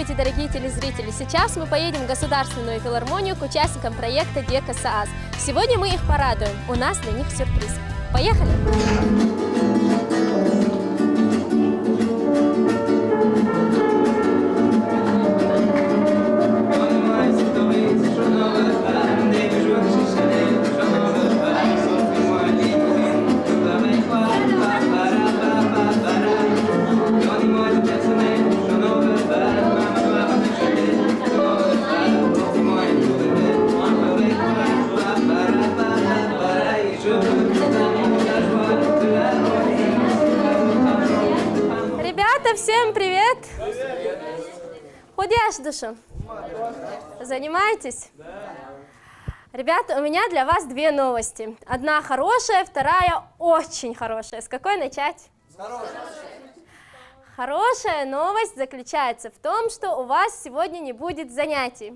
Здравствуйте, дорогие телезрители! Сейчас мы поедем в Государственную филармонию к участникам проекта «Дека СААС». Сегодня мы их порадуем. У нас для них сюрприз. Поехали! Всем привет! Ходишь, душу? Занимаетесь? Ребята, у меня для вас две новости. Одна хорошая, вторая очень хорошая. С какой начать? Хорошая новость заключается в том, что у вас сегодня не будет занятий.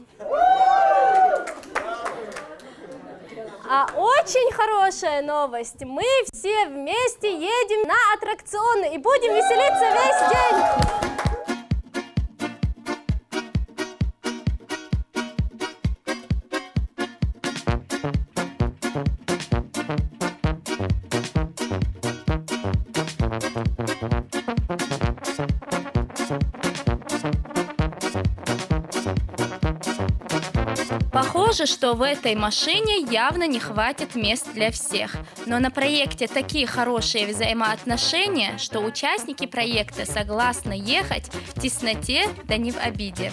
А очень хорошая новость. Мы все вместе едем на аттракционы и будем веселиться весь день. Похоже, что в этой машине явно не хватит мест для всех. Но на проекте такие хорошие взаимоотношения, что участники проекта согласны ехать в тесноте, да не в обиде.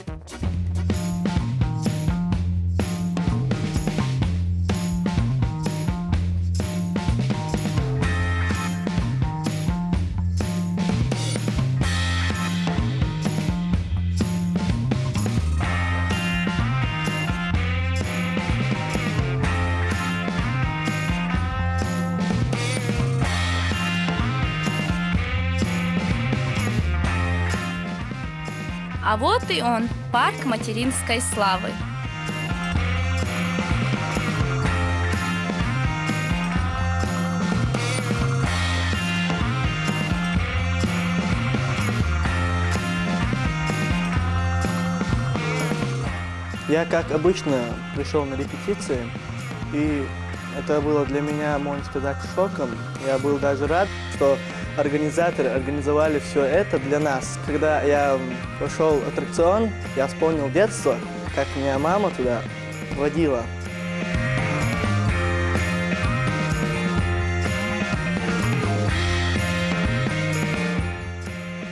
А вот и он, парк материнской славы. Я, как обычно, пришел на репетиции, и это было для меня, можно сказать, шоком. Я был даже рад, что организаторы организовали все это для нас. Когда я прошел аттракцион, я вспомнил детство, как меня мама туда водила.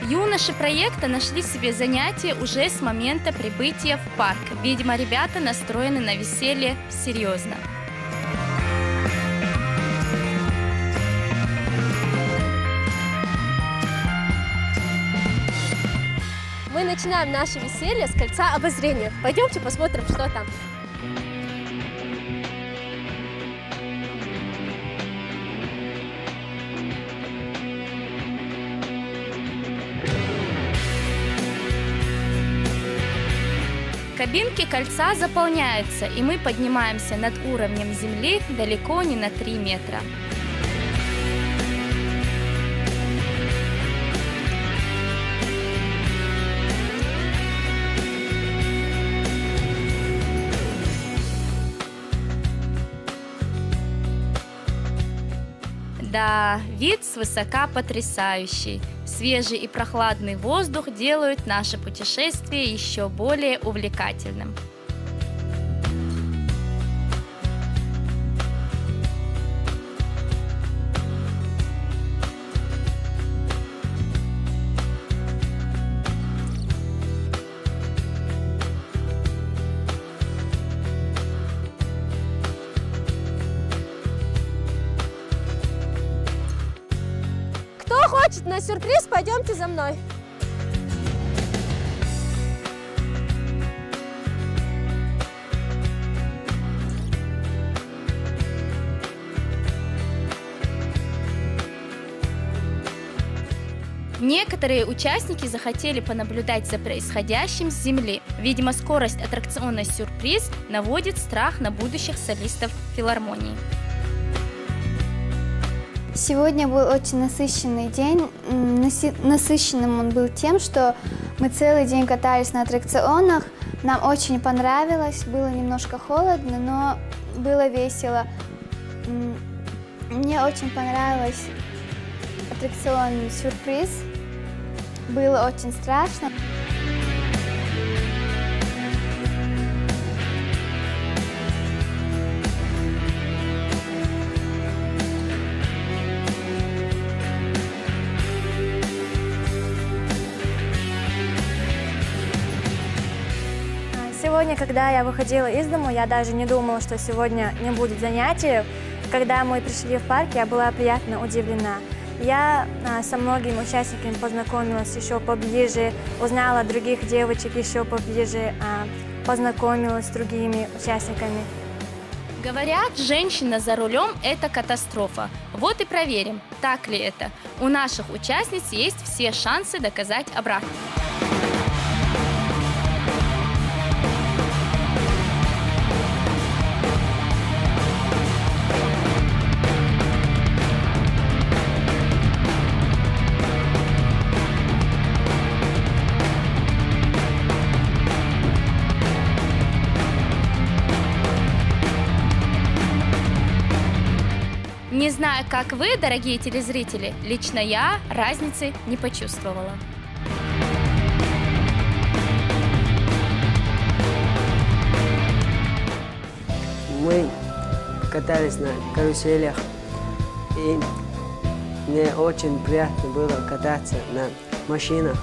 Юноши проекта нашли себе занятие уже с момента прибытия в парк. Видимо, ребята настроены на веселье серьезно. Мы начинаем наше веселье с кольца обозрения. Пойдемте посмотрим, что там. Кабинки кольца заполняются, и мы поднимаемся над уровнем земли далеко не на 3 метра. Да, вид свысока потрясающий. Свежий и прохладный воздух делают наше путешествие еще более увлекательным. Хочет на сюрприз, пойдемте за мной. Некоторые участники захотели понаблюдать за происходящим с земли. Видимо, скорость аттракциона «Сюрприз» наводит страх на будущих солистов филармонии. Сегодня был очень насыщенный день. Насыщенным он был тем, что мы целый день катались на аттракционах. Нам очень понравилось, было немножко холодно, но было весело. Мне очень понравился аттракцион «Сюрприз». Было очень страшно. Сегодня, когда я выходила из дома, я даже не думала, что сегодня не будет занятий. Когда мы пришли в парк, я была приятно удивлена. Я со многими участниками познакомилась еще поближе, узнала других девочек еще поближе, познакомилась с другими участниками. Говорят, женщина за рулем – это катастрофа. Вот и проверим, так ли это. У наших участниц есть все шансы доказать обратное. Не знаю, как вы, дорогие телезрители, лично я разницы не почувствовала. Мы катались на каруселях, и мне очень приятно было кататься на машинах.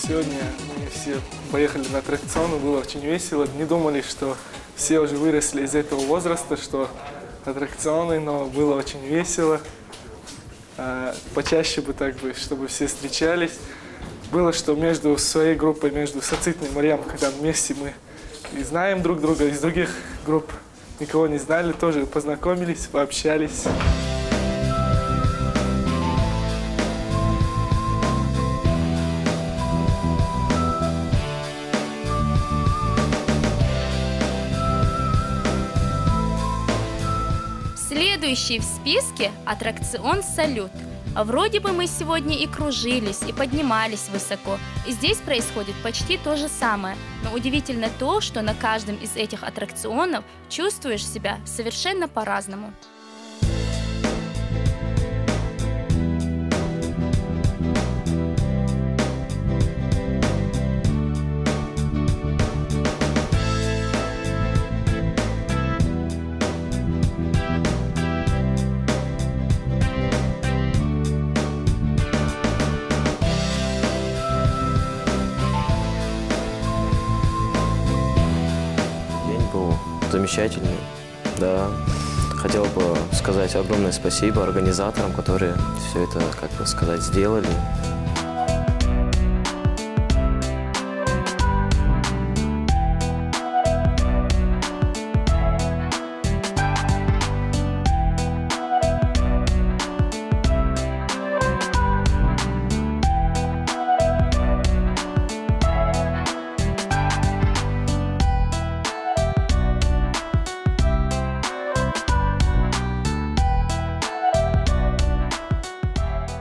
Сегодня мы все поехали на аттракционы, было очень весело. Не думали, что все уже выросли из этого возраста, что аттракционы, но было очень весело. Почаще бы так бы, чтобы все встречались. Было, что между своей группой, между Сацитной и Марьям, когда вместе мы и знаем друг друга, из других групп никого не знали, тоже познакомились, пообщались. Следующий в списке – аттракцион «Салют». Вроде бы мы сегодня и кружились, и поднимались высоко. И здесь происходит почти то же самое. Но удивительно то, что на каждом из этих аттракционов чувствуешь себя совершенно по-разному. Замечательный, да. Хотел бы сказать огромное спасибо организаторам, которые все это, как бы сказать, сделали.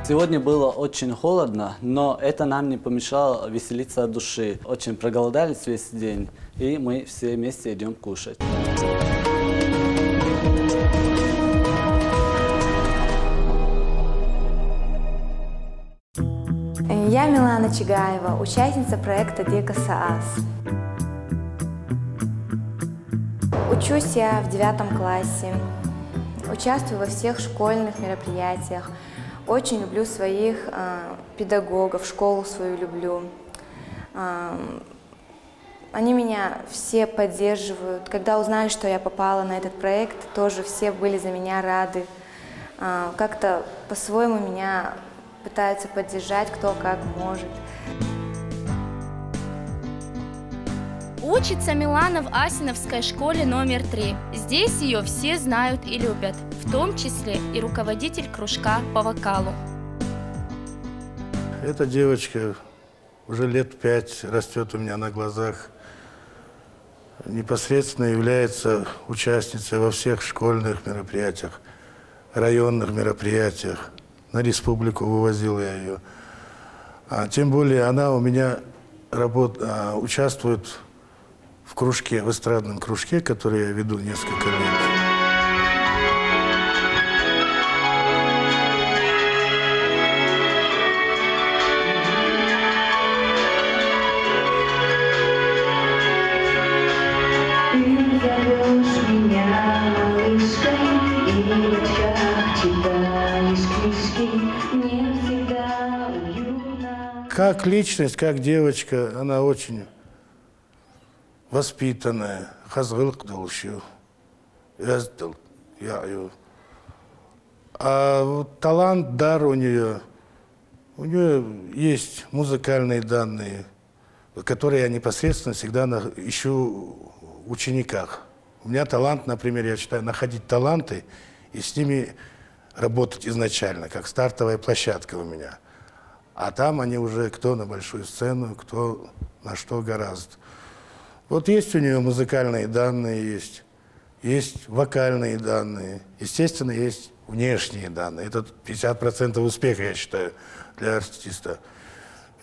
Сегодня было очень холодно, но это нам не помешало веселиться от души. Очень проголодались весь день, и мы все вместе идем кушать. Я Милана Чигаева, участница проекта «Дека-СААС». Учусь я в 9 классе, участвую во всех школьных мероприятиях. Очень люблю своих педагогов, школу свою люблю. Они меня все поддерживают. Когда узнали, что я попала на этот проект, тоже все были за меня рады. Как-то по-своему меня пытаются поддержать, кто как может. Учится Милана в Асиновской школе номер 3. Здесь ее все знают и любят, в том числе и руководитель кружка по вокалу. Эта девочка уже лет 5 растет у меня на глазах. Непосредственно является участницей во всех школьных мероприятиях, районных мероприятиях. На республику вывозил я ее. Тем более она у меня участвует в кружке, в эстрадном кружке, который я веду несколько лет. Как личность, как девочка, она очень воспитанная. А вот талант, дар у нее есть музыкальные данные, которые я непосредственно всегда ищу в учениках. У меня талант, например, я считаю, находить таланты и с ними работать изначально, как стартовая площадка у меня. А там они уже кто на большую сцену, кто на что гораздо. Вот есть у нее музыкальные данные, есть вокальные данные, естественно, есть внешние данные. Это 50% успеха, я считаю, для артиста.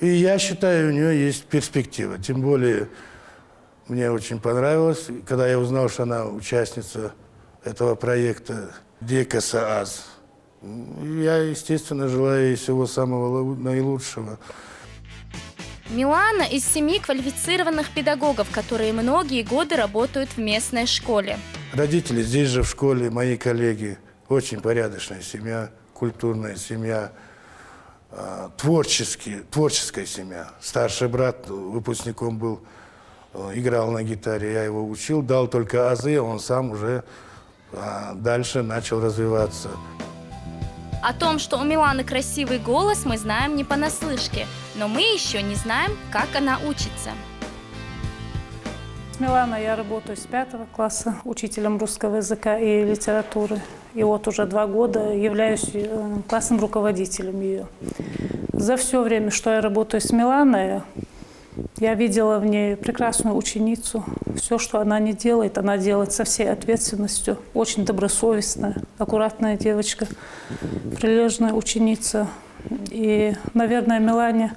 И я считаю, у нее есть перспектива. Тем более, мне очень понравилось, когда я узнал, что она участница этого проекта «Дека Саас». Я, естественно, желаю ей всего самого наилучшего. Милана из 7 квалифицированных педагогов, которые многие годы работают в местной школе. Родители здесь же в школе, мои коллеги. Очень порядочная семья, культурная семья, творческая семья. Старший брат выпускником был, играл на гитаре, я его учил, дал только азы, он сам уже дальше начал развиваться. О том, что у Миланы красивый голос, мы знаем не понаслышке, но мы еще не знаем, как она учится. С Миланой я работаю с 5 класса учителем русского языка и литературы. И вот уже 2 года являюсь классным руководителем ее. За все время, что я работаю с Миланой, я видела в ней прекрасную ученицу. Все, что она не делает, она делает со всей ответственностью. Очень добросовестная, аккуратная девочка, прилежная ученица. И, наверное, Милане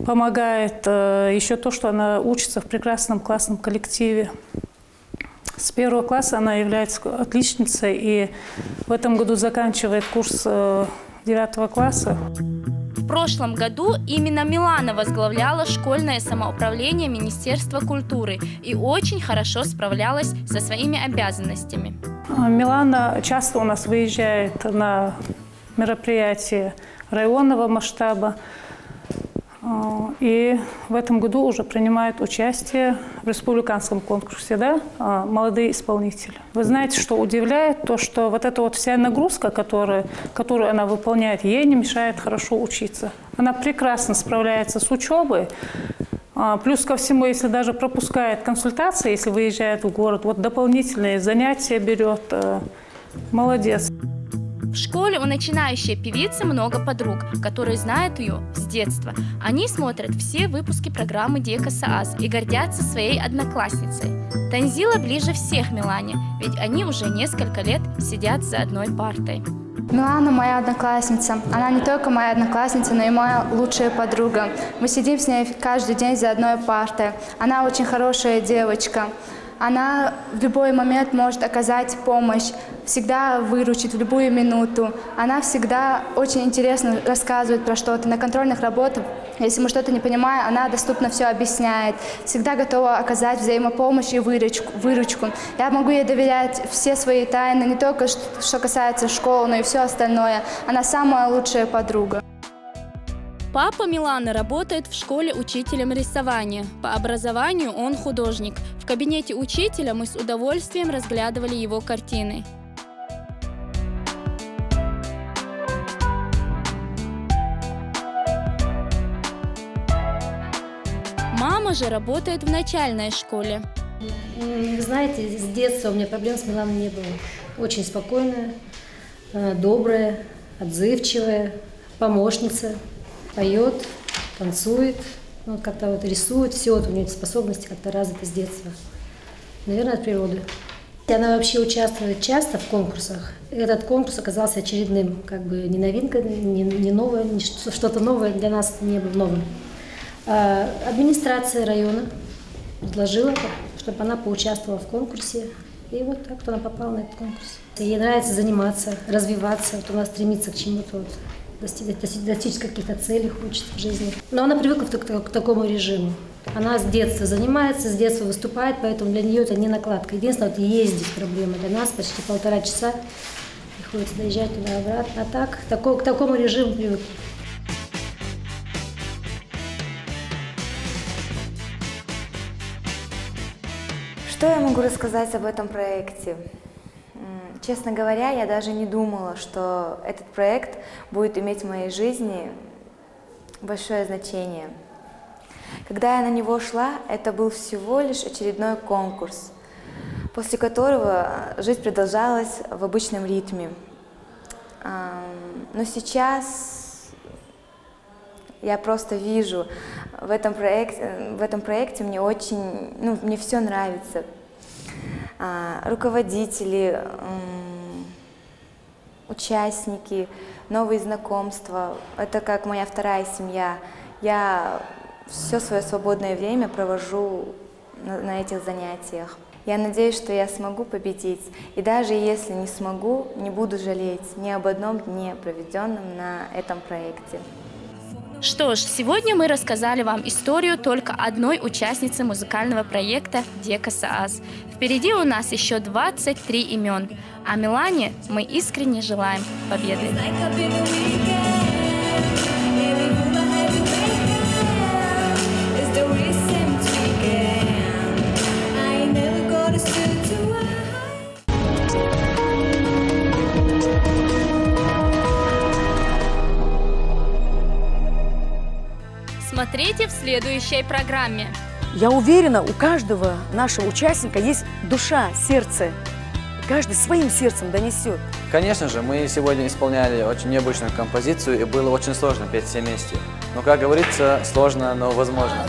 помогает еще то, что она учится в прекрасном классном коллективе. С 1 класса она является отличницей и в этом году заканчивает курс 9 класса. В прошлом году именно Милана возглавляла школьное самоуправление Министерства культуры и очень хорошо справлялась со своими обязанностями. Милана часто у нас выезжает на мероприятия районного масштаба и в этом году уже принимает участие в республиканском конкурсе, да, молодые исполнители. Вы знаете, что удивляет? То, что вот эта вот вся нагрузка, которую она выполняет, ей не мешает хорошо учиться. Она прекрасно справляется с учебой. Плюс ко всему, если даже пропускает консультации, если выезжает в город, вот дополнительные занятия берет. Молодец. В школе у начинающей певицы много подруг, которые знают ее с детства. Они смотрят все выпуски программы «Дека Саас» и гордятся своей одноклассницей. Танзила ближе всех Милане, ведь они уже несколько лет сидят за одной партой. Милана моя одноклассница. Она не только моя одноклассница, но и моя лучшая подруга. Мы сидим с ней каждый день за одной партой. Она очень хорошая девочка. Она в любой момент может оказать помощь, всегда выручит в любую минуту. Она всегда очень интересно рассказывает про что-то. На контрольных работах, если мы что-то не понимаем, она доступно все объясняет. Всегда готова оказать взаимопомощь и выручку. Я могу ей доверять все свои тайны, не только что касается школы, но и все остальное. Она самая лучшая подруга. Папа Миланы работает в школе учителем рисования. По образованию он художник. В кабинете учителя мы с удовольствием разглядывали его картины. Мама мама же работает в начальной школе. Вы знаете, с детства у меня проблем с Миланой не было. Очень спокойная, добрая, отзывчивая, помощница, поет, танцует, ну, как-то вот рисует, все вот у нее эти способности как-то развиты с детства. Наверное, от природы. Она вообще участвует часто в конкурсах. Этот конкурс оказался очередным, как бы не новинка, не новое, что-то новое для нас не было новым. Администрация района предложила, чтобы она поучаствовала в конкурсе. И вот так она попала на этот конкурс. Ей нравится заниматься, развиваться, вот она стремится к чему-то, вот, достичь каких-то целей хочет в жизни. Но она привыкла к такому режиму. Она с детства занимается, с детства выступает, поэтому для нее это не накладка. Единственное, вот ездить проблема для нас, почти 1,5 часа приходится доезжать туда-обратно. А так, к такому режиму привыкли. Что я могу рассказать об этом проекте? Честно говоря, я даже не думала, что этот проект будет иметь в моей жизни большое значение. Когда я на него шла, это был всего лишь очередной конкурс, после которого жизнь продолжалась в обычном ритме. Но сейчас я просто вижу в этом проекте мне очень, мне все нравится. Руководители, участники, новые знакомства. Это как моя вторая семья. Я все свое свободное время провожу на этих занятиях. Я надеюсь, что я смогу победить. И даже если не смогу, не буду жалеть ни об одном дне, проведенном на этом проекте. Что ж, сегодня мы рассказали вам историю только одной участницы музыкального проекта «Дека Саас». Впереди у нас еще 23 имен, а Милане мы искренне желаем победы. Смотрите в следующей программе. Я уверена, у каждого нашего участника есть душа, сердце. Каждый своим сердцем донесет. Конечно же, мы сегодня исполняли очень необычную композицию, и было очень сложно петь все вместе. Но, как говорится, сложно, но возможно.